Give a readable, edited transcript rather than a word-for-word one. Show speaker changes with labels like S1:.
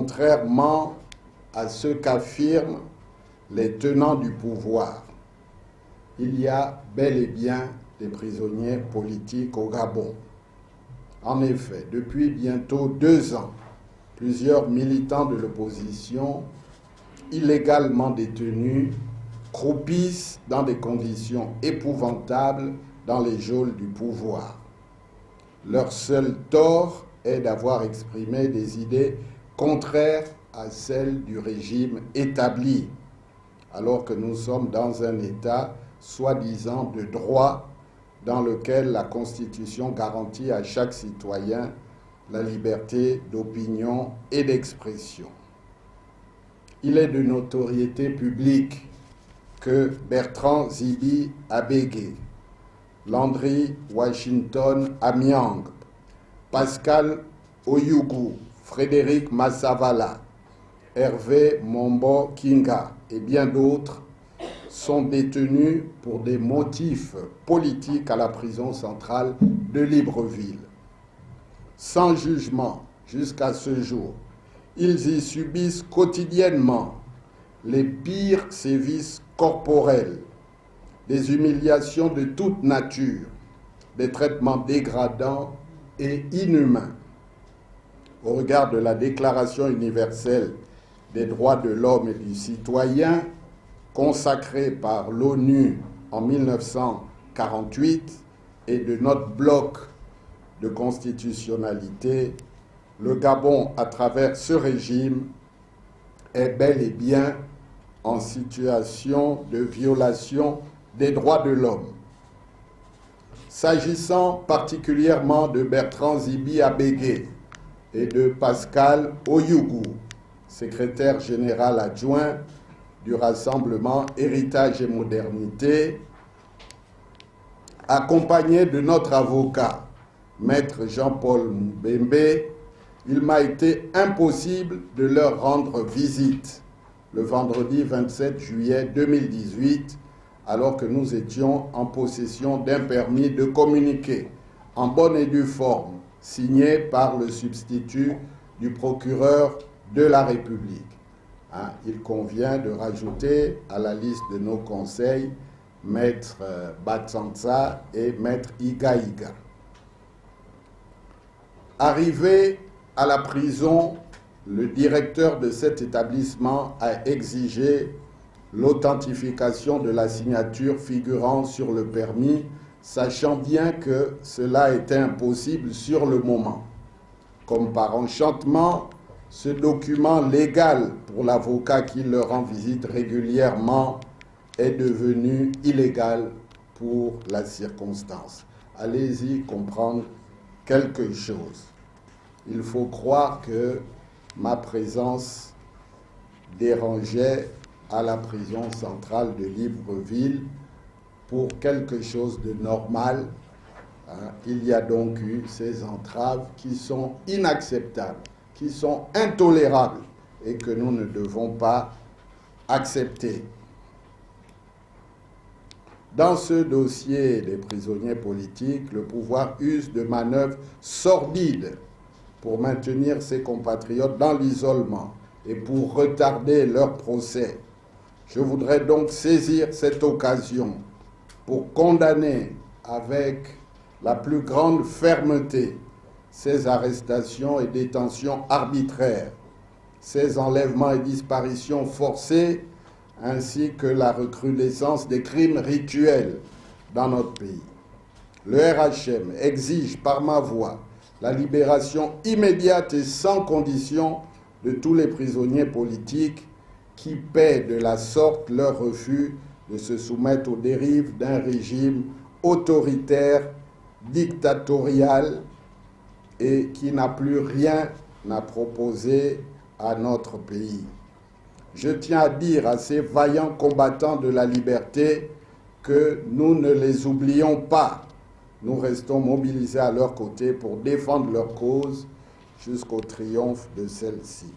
S1: contrairement à ce qu'affirment les tenants du pouvoir. Il y a bel et bien des prisonniers politiques au Gabon. En effet, depuis bientôt 2 ans, plusieurs militants de l'opposition, illégalement détenus, croupissent dans des conditions épouvantables dans les geôles du pouvoir. Leur seul tort est d'avoir exprimé des idées contraires à celles du régime établi, alors que nous sommes dans un État soi-disant de droit dans lequel la Constitution garantit à chaque citoyen la liberté d'opinion et d'expression. Il est de notoriété publique que Bertrand Zibi Abégué, Landry Washington Amiang, Pascal Oyougou, Frédéric Massavala, Hervé Mombo Kinga et bien d'autres sont détenus pour des motifs politiques à la prison centrale de Libreville. Sans jugement jusqu'à ce jour, ils y subissent quotidiennement les pires sévices corporels, des humiliations de toute nature, des traitements dégradants et inhumains. Au regard de la Déclaration universelle des droits de l'homme et du citoyen, consacrée par l'ONU en 1948 et de notre bloc de constitutionnalité, le Gabon, à travers ce régime, est bel et bien en situation de violation des droits de l'homme. S'agissant particulièrement de Bertrand Zibi Abégué et de Pascal Oyougou, secrétaire général adjoint du Rassemblement Héritage et Modernité, accompagné de notre avocat, Maître Jean-Paul Mbembe, il m'a été impossible de leur rendre visite le vendredi 27 juillet 2018, alors que nous étions en possession d'un permis de communiquer en bonne et due forme, signé par le substitut du procureur de la République. Il convient de rajouter à la liste de nos conseils Maître Batsansa et Maître Iga. Arrivé à la prison, le directeur de cet établissement a exigé l'authentification de la signature figurant sur le permis, sachant bien que cela était impossible sur le moment. Comme par enchantement, ce document légal pour l'avocat qui leur rend visite régulièrement est devenu illégal pour la circonstance. Allez-y comprendre quelque chose. Il faut croire que ma présence dérangeait à la prison centrale de Libreville pour quelque chose de normal. Il y a donc eu ces entraves qui sont inacceptables, qui sont intolérables et que nous ne devons pas accepter. Dans ce dossier des prisonniers politiques, le pouvoir use de manœuvres sordides pour maintenir ses compatriotes dans l'isolement et pour retarder leur procès. Je voudrais donc saisir cette occasion pour condamner avec la plus grande fermeté ces arrestations et détentions arbitraires, ces enlèvements et disparitions forcées, ainsi que la recrudescence des crimes rituels dans notre pays. Le RHM exige par ma voix la libération immédiate et sans condition de tous les prisonniers politiques qui paient de la sorte leur refus de se soumettre aux dérives d'un régime autoritaire, dictatorial et qui n'a plus rien à proposer à notre pays. Je tiens à dire à ces vaillants combattants de la liberté que nous ne les oublions pas. Nous restons mobilisés à leur côté pour défendre leur cause jusqu'au triomphe de celle-ci.